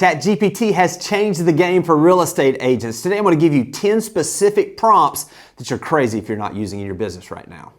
ChatGPT has changed the game for real estate agents. Today I'm going to give you 10 specific prompts that you're crazy if you're not using in your business right now.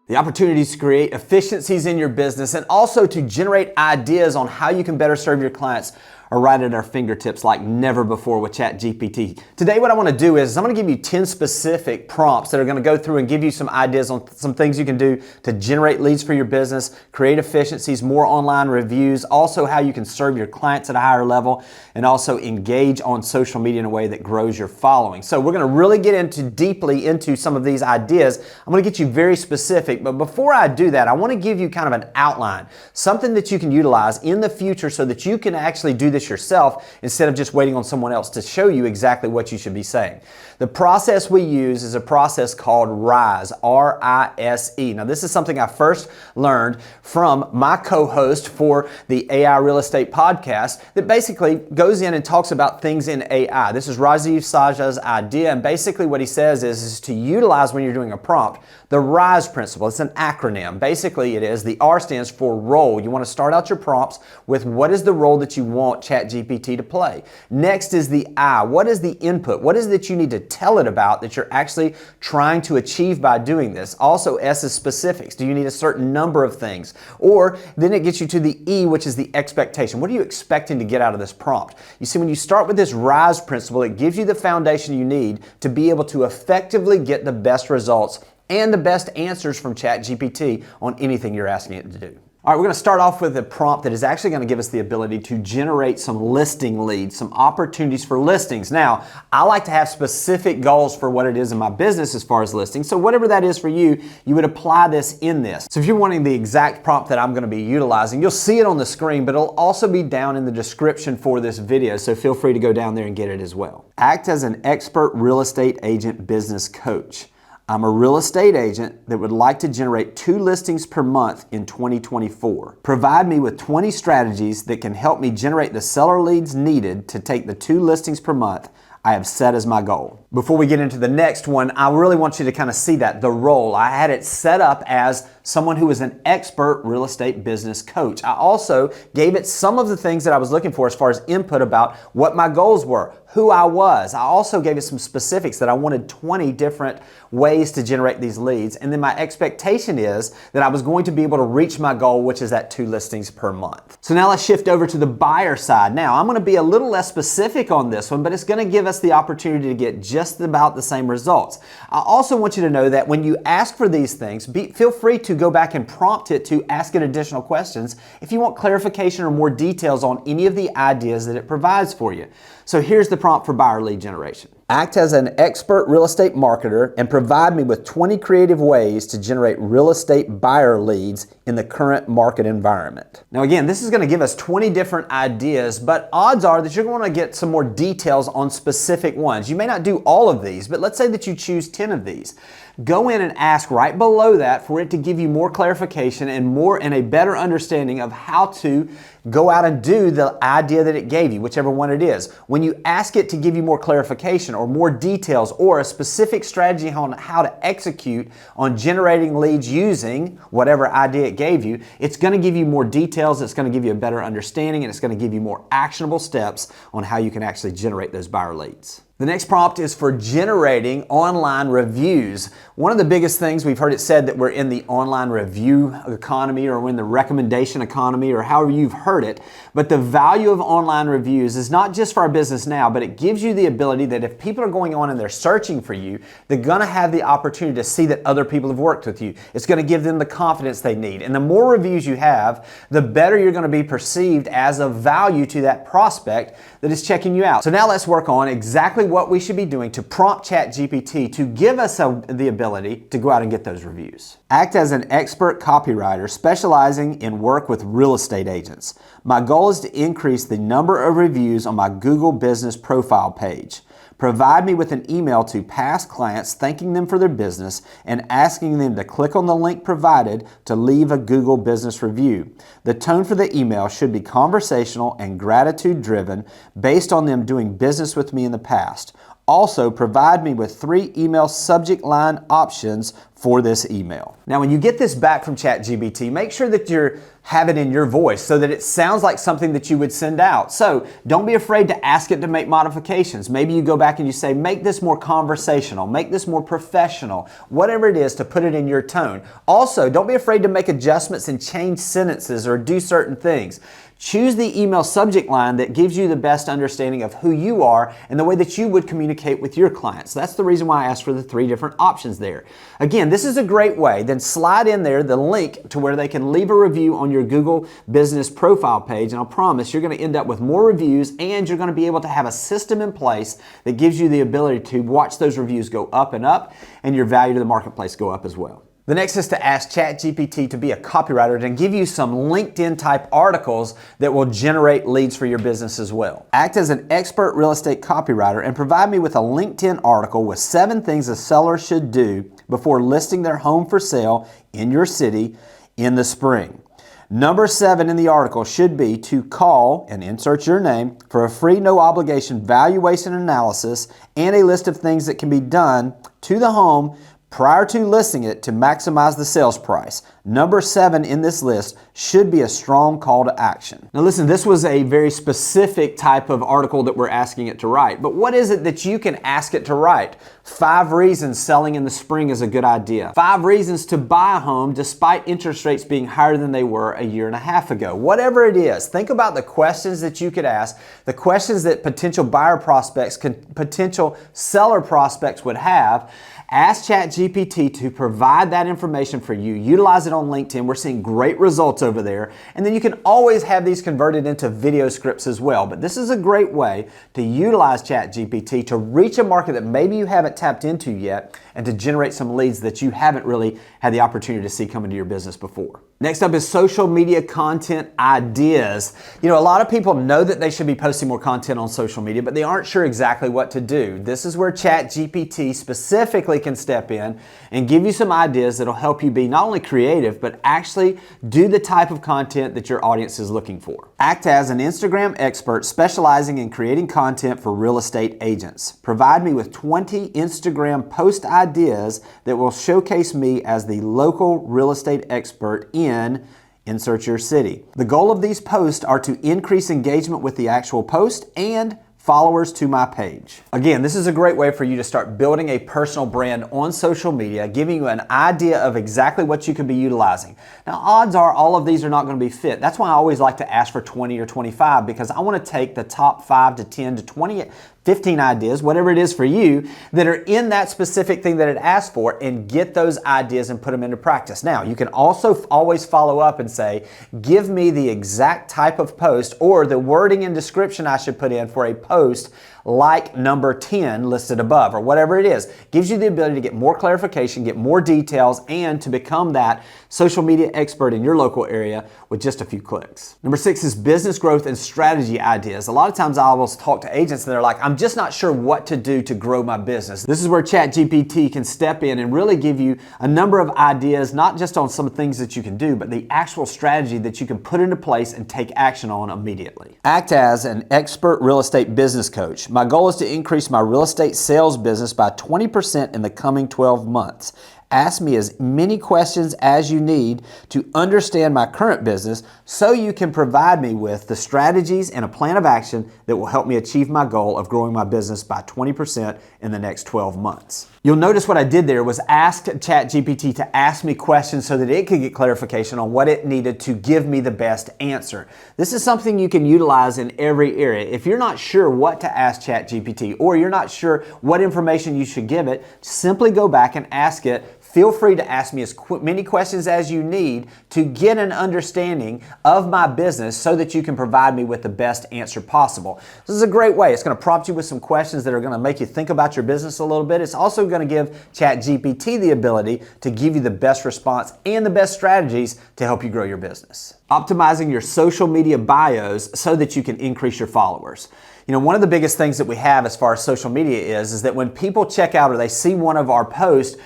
The opportunities to create efficiencies in your business and also to generate ideas on how you can better serve your clients are right at our fingertips like never before with ChatGPT. Today what I want to do is I'm going to give you 10 specific prompts that are going to go through and give you some ideas on some things you can do to generate leads for your business, create efficiencies, more online reviews, also how you can serve your clients at a higher level, and also engage on social media in a way that grows your following. So we're going to really get deeply into some of these ideas. I'm going to get you very specific, but before I do that, I want to give you kind of an outline, something that you can utilize in the future so that you can actually do this yourself instead of just waiting on someone else to show you exactly what you should be saying. The process we use is a process called RISE, R-I-S-E. Now this is something I first learned from my co-host for the AI Real Estate podcast that basically goes in and talks about things in AI. This is Rajiv Sajja's idea, and basically what he says is to utilize when you're doing a prompt the RISE principle. It's an acronym. Basically it is, the R stands for role. You want to start out your prompts with what is the role that you want ChatGPT to play. Next is the I. What is the input? What is it that you need to tell it about that you're actually trying to achieve by doing this? Also, S is specifics. Do you need a certain number of things? Or then it gets you to the E, which is the expectation. What are you expecting to get out of this prompt? You see, when you start with this RISE principle, it gives you the foundation you need to be able to effectively get the best results and the best answers from ChatGPT on anything you're asking it to do. All right, we're going to start off with a prompt that is actually going to give us the ability to generate some listing leads, some opportunities for listings. Now, I like to have specific goals for what it is in my business as far as listings. So whatever that is for you, you would apply this in this. So if you're wanting the exact prompt that I'm going to be utilizing, you'll see it on the screen, but it'll also be down in the description for this video. So feel free to go down there and get it as well. Act as an expert real estate agent business coach. I'm a real estate agent that would like to generate 2 listings per month in 2024. Provide me with 20 strategies that can help me generate the seller leads needed to take the 2 listings per month I have set as my goal. Before we get into the next one, I really want you to kind of see that, the role. I had it set up as someone who is an expert real estate business coach. I also gave it some of the things that I was looking for as far as input about what my goals were, who I was. I also gave it some specifics that I wanted 20 different ways to generate these leads. And then my expectation is that I was going to be able to reach my goal, which is that 2 listings per month. So now let's shift over to the buyer side. Now I'm going to be a little less specific on this one, but it's going to give us the opportunity to get just about the same results. I also want you to know that when you ask for these things, feel free to go back and prompt it to ask it additional questions if you want clarification or more details on any of the ideas that it provides for you. So here's the prompt for buyer lead generation. Act as an expert real estate marketer and provide me with 20 creative ways to generate real estate buyer leads in the current market environment. Now again, this is going to give us 20 different ideas, but odds are that you're going to get some more details on specific ones. You may not do all of these, but let's say that you choose 10 of these. Go in and ask right below that for it to give you more clarification and a better understanding of how to go out and do the idea that it gave you, whichever one it is. When you ask it to give you more clarification or more details or a specific strategy on how to execute on generating leads using whatever idea it gave you, it's going to give you more details, it's going to give you a better understanding, and it's going to give you more actionable steps on how you can actually generate those buyer leads. The next prompt is for generating online reviews. One of the biggest things, we've heard it said that we're in the online review economy or we're in the recommendation economy or however you've heard it, but the value of online reviews is not just for our business now, but it gives you the ability that if people are going on and they're searching for you, they're going to have the opportunity to see that other people have worked with you. It's going to give them the confidence they need. And the more reviews you have, the better you're going to be perceived as of value to that prospect that is checking you out. So now let's work on exactly what we should be doing to prompt ChatGPT to give us the ability to go out and get those reviews. Act as an expert copywriter specializing in work with real estate agents. My goal is to increase the number of reviews on my Google business profile page. Provide me with an email to past clients thanking them for their business and asking them to click on the link provided to leave a Google business review. The tone for the email should be conversational and gratitude driven based on them doing business with me in the past. Also, provide me with 3 email subject line options for this email. Now, when you get this back from ChatGPT, make sure that you have it in your voice so that it sounds like something that you would send out. So don't be afraid to ask it to make modifications. Maybe you go back and you say, make this more conversational, make this more professional, whatever it is, to put it in your tone. Also, don't be afraid to make adjustments and change sentences or do certain things. Choose the email subject line that gives you the best understanding of who you are and the way that you would communicate with your clients. That's the reason why I asked for the 3 different options there. Again, this is a great way. Then slide in there the link to where they can leave a review on your Google business profile page, and I'll promise you're going to end up with more reviews, and you're going to be able to have a system in place that gives you the ability to watch those reviews go up, and your value to the marketplace go up as well. The next is to ask ChatGPT to be a copywriter and give you some LinkedIn type articles that will generate leads for your business as well. Act as an expert real estate copywriter and provide me with a LinkedIn article with 7 things a seller should do before listing their home for sale in your city in the spring. Number 7 in the article should be to call and insert your name for a free no obligation valuation analysis and a list of things that can be done to the home prior to listing it to maximize the sales price. Number 7 in this list should be a strong call to action. Now listen, this was a very specific type of article that we're asking it to write, but what is it that you can ask it to write? 5 reasons selling in the spring is a good idea. 5 reasons to buy a home despite interest rates being higher than they were a year and a half ago. Whatever it is, think about the questions that you could ask, the questions that potential buyer prospects, potential seller prospects would have. Ask ChatGPT to provide that information for you. Utilize it on LinkedIn. We're seeing great results over there. And then you can always have these converted into video scripts as well. But this is a great way to utilize ChatGPT to reach a market that maybe you haven't tapped into yet and to generate some leads that you haven't really had the opportunity to see come into your business before. Next up is social media content ideas. You know, a lot of people know that they should be posting more content on social media, but they aren't sure exactly what to do. This is where ChatGPT specifically can step in and give you some ideas that'll help you be not only creative, but actually do the type of content that your audience is looking for. Act as an Instagram expert specializing in creating content for real estate agents. Provide me with 20 Instagram post ideas that will showcase me as the local real estate expert in insert your city. The goal of these posts are to increase engagement with the actual post and followers to my page. Again, this is a great way for you to start building a personal brand on social media, giving you an idea of exactly what you could be utilizing. Now, odds are all of these are not going to be fit. That's why I always like to ask for 20 or 25, because I want to take the top 5 to 10 to 20 15 ideas, whatever it is for you, that are in that specific thing that it asked for, and get those ideas and put them into practice. Now, you can also always follow up and say, give me the exact type of post or the wording and description I should put in for a post like number 10 listed above, or whatever it is. Gives you the ability to get more clarification, get more details, and to become that social media expert in your local area with just a few clicks. Number 6 is business growth and strategy ideas. A lot of times I will talk to agents and they're like, I'm just not sure what to do to grow my business. This is where ChatGPT can step in and really give you a number of ideas, not just on some things that you can do, but the actual strategy that you can put into place and take action on immediately. Act as an expert real estate business coach. My goal is to increase my real estate sales business by 20% in the coming 12 months. Ask me as many questions as you need to understand my current business so you can provide me with the strategies and a plan of action that will help me achieve my goal of growing my business by 20% in the next 12 months. You'll notice what I did there was ask ChatGPT to ask me questions so that it could get clarification on what it needed to give me the best answer. This is something you can utilize in every area. If you're not sure what to ask ChatGPT, or you're not sure what information you should give it, simply go back and ask it. Feel free to ask me as many questions as you need to get an understanding of my business so that you can provide me with the best answer possible. This is a great way. It's going to prompt you with some questions that are going to make you think about your business a little bit. It's also going to give ChatGPT the ability to give you the best response and the best strategies to help you grow your business. Optimizing your social media bios so that you can increase your followers. You know, one of the biggest things that we have as far as social media is that when people check out or they see one of our posts,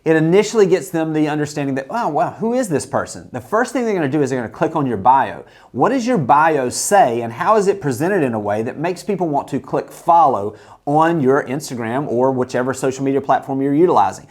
It initially gets them the understanding that, oh, wow, who is this person? The first thing they're going to do is they're going to click on your bio. What does your bio say, and how is it presented in a way that makes people want to click follow on your Instagram or whichever social media platform you're utilizing?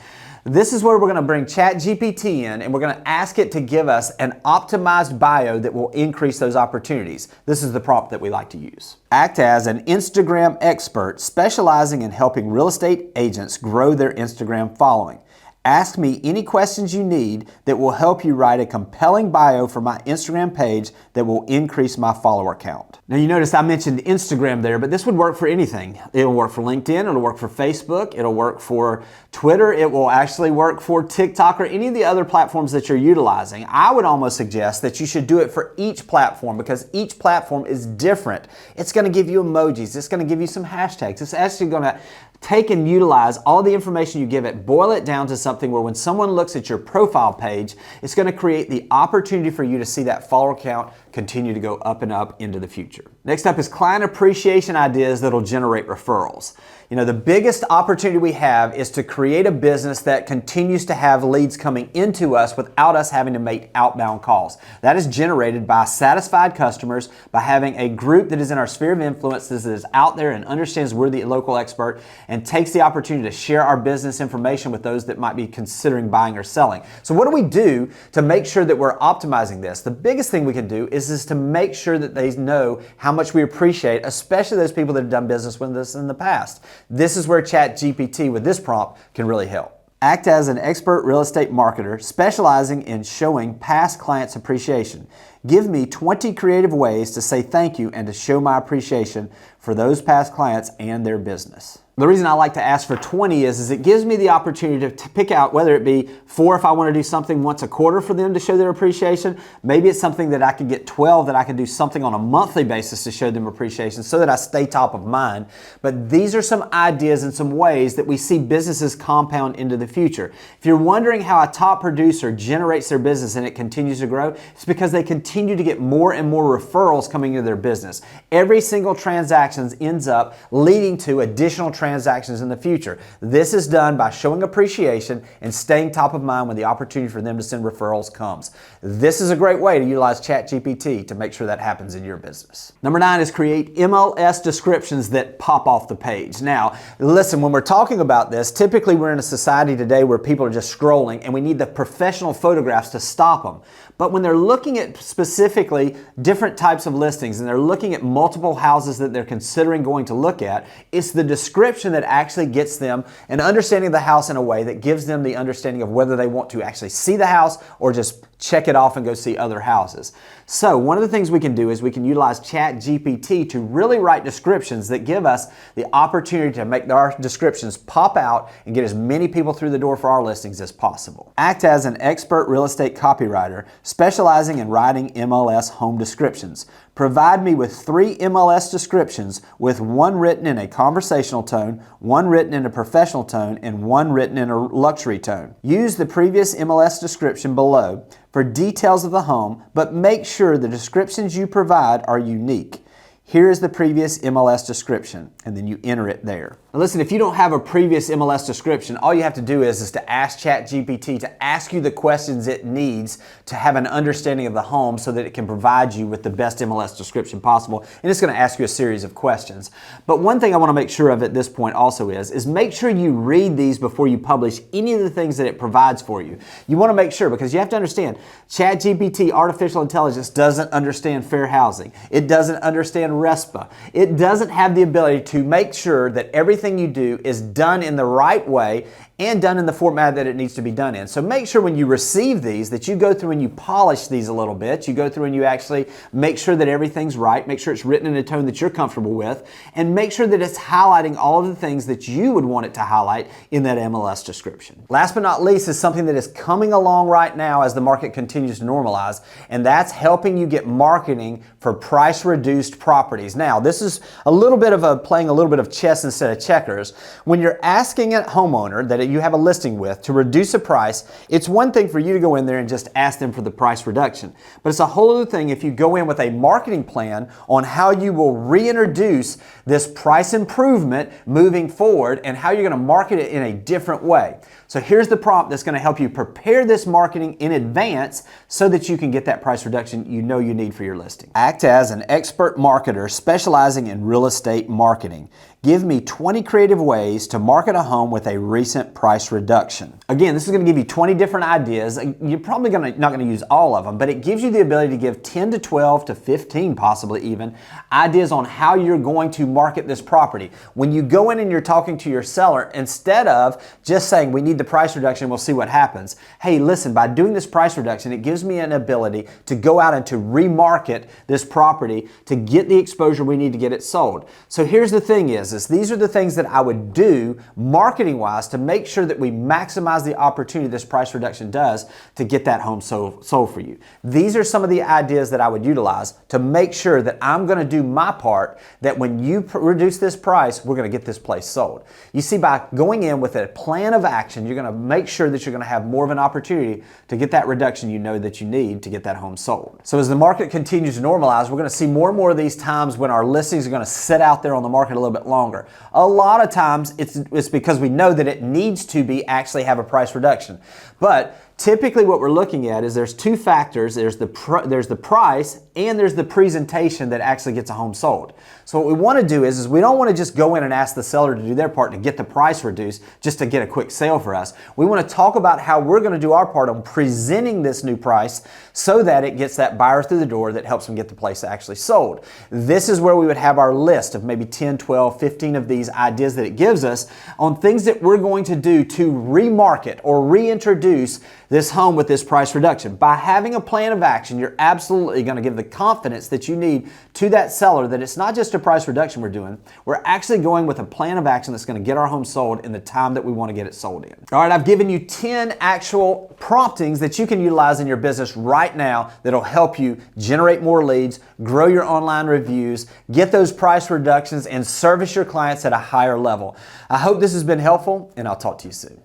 This is where we're going to bring ChatGPT in, and we're going to ask it to give us an optimized bio that will increase those opportunities. This is the prompt that we like to use. Act as an Instagram expert specializing in helping real estate agents grow their Instagram following. Ask me any questions you need that will help you write a compelling bio for my Instagram page that will increase my follower count. Now you notice I mentioned Instagram there, but this would work for anything. It'll work for LinkedIn, it'll work for Facebook, it'll work for Twitter, it will actually work for TikTok or any of the other platforms that you're utilizing. I would almost suggest that you should do it for each platform because each platform is different. It's going to give you emojis, it's going to give you some hashtags, it's actually going to take and utilize all the information you give it, boil it down to something where when someone looks at your profile page, it's going to create the opportunity for you to see that follower count continue to go up and up into the future. Next up is client appreciation ideas that'll generate referrals. You know, the biggest opportunity we have is to create a business that continues to have leads coming into us without us having to make outbound calls. That is generated by satisfied customers, by having a group that is in our sphere of influence, that is out there and understands we're the local expert and takes the opportunity to share our business information with those that might be considering buying or selling. So what do we do to make sure that we're optimizing this? The biggest thing we can do is to make sure that they know how much we appreciate, especially those people that have done business with us in the past. This is where ChatGPT with this prompt can really help. Act as an expert real estate marketer specializing in showing past clients' appreciation. Give me 20 creative ways to say thank you and to show my appreciation for those past clients and their business. The reason I like to ask for 20 is it gives me the opportunity to pick out whether it be 4 if I want to do something once a quarter for them to show their appreciation. Maybe it's something that I could get 12 that I can do something on a monthly basis to show them appreciation so that I stay top of mind. But these are some ideas and some ways that we see businesses compound into the future. If you're wondering how a top producer generates their business and it continues to grow, it's because they continue to get more and more referrals coming into their business. Every single transaction ends up leading to additional transactions in the future. This is done by showing appreciation and staying top of mind when the opportunity for them to send referrals comes. This is a great way to utilize ChatGPT to make sure that happens in your business. Number 9 is create MLS descriptions that pop off the page. Now, listen, when we're talking about this, typically we're in a society today where people are just scrolling and we need the professional photographs to stop them. But when they're looking at specifically different types of listings and they're looking at multiple houses that they're considering going to look at, it's the description that actually gets them an understanding of the house in a way that gives them the understanding of whether they want to actually see the house or just check it off and go see other houses. So one of the things we can do is we can utilize ChatGPT to really write descriptions that give us the opportunity to make our descriptions pop out and get as many people through the door for our listings as possible. Act as an expert real estate copywriter specializing in writing MLS home descriptions. Provide me with 3 MLS descriptions with 1 written in a conversational tone, 1 written in a professional tone, and 1 written in a luxury tone. Use the previous MLS description below for details of the home, but make sure the descriptions you provide are unique. Here is the previous MLS description, and then you enter it there. Now listen, if you don't have a previous MLS description, all you have to do is to ask ChatGPT to ask you the questions it needs to have an understanding of the home so that it can provide you with the best MLS description possible. And it's going to ask you a series of questions. But one thing I want to make sure of at this point also is make sure you read these before you publish any of the things that it provides for you. You want to make sure, because you have to understand, ChatGPT, artificial intelligence, doesn't understand fair housing. It doesn't understand RESPA. It doesn't have the ability to make sure that everything you do is done in the right way and done in the format that it needs to be done in. So make sure when you receive these that you go through and you polish these a little bit. You go through and you actually make sure that everything's right, make sure it's written in a tone that you're comfortable with, and make sure that it's highlighting all of the things that you would want it to highlight in that MLS description. Last but not least is something that is coming along right now as the market continues to normalize, and that's helping you get marketing for price-reduced properties. Now, this is a little bit of playing a little bit of chess instead of checkers. When you're asking a homeowner that that you have a listing with to reduce a price, it's one thing for you to go in there and just ask them for the price reduction. But it's a whole other thing if you go in with a marketing plan on how you will reintroduce this price improvement moving forward and how you're going to market it in a different way. So here's the prompt that's going to help you prepare this marketing in advance so that you can get that price reduction you know you need for your listing. Act as an expert marketer specializing in real estate marketing. Give me 20 creative ways to market a home with a recent price reduction. Again, this is going to give you 20 different ideas. You're probably not going to use all of them, but it gives you the ability to give 10 to 12 to 15 possibly even ideas on how you're going to market this property. When you go in and you're talking to your seller, instead of just saying we need the price reduction, we'll see what happens. Hey, listen, by doing this price reduction, it gives me an ability to go out and to remarket this property to get the exposure we need to get it sold. So here's the thing is these are the things that I would do marketing wise to make sure that we maximize the opportunity this price reduction does to get that home sold for you. These are some of the ideas that I would utilize to make sure that I'm going to do my part, that when you reduce this price, we're going to get this place sold. You see, by going in with a plan of action, you're going to make sure that you're going to have more of an opportunity to get that reduction you know that you need to get that home sold. So as the market continues to normalize, we're going to see more and more of these times when our listings are going to sit out there on the market a little bit longer. A lot of times it's because we know that it needs to actually have a price reduction. But typically what we're looking at is there's two factors. There's the price and there's the presentation that actually gets a home sold. So what we want to do is we don't want to just go in and ask the seller to do their part to get the price reduced just to get a quick sale for us. We want to talk about how we're going to do our part on presenting this new price so that it gets that buyer through the door that helps them get the place actually sold. This is where we would have our list of maybe 10, 12, 15 of these ideas that it gives us on things that we're going to do to remarket or reintroduce this home with this price reduction. By having a plan of action, you're absolutely going to give the confidence that you need to that seller that it's not just a price reduction we're doing. We're actually going with a plan of action that's going to get our home sold in the time that we want to get it sold in. All right, I've given you 10 actual promptings that you can utilize in your business right now that'll help you generate more leads, grow your online reviews, get those price reductions, and service your clients at a higher level. I hope this has been helpful, and I'll talk to you soon.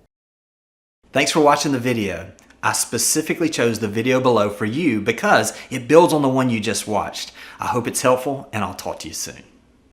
Thanks for watching the video. I specifically chose the video below for you because it builds on the one you just watched. I hope it's helpful, and I'll talk to you soon.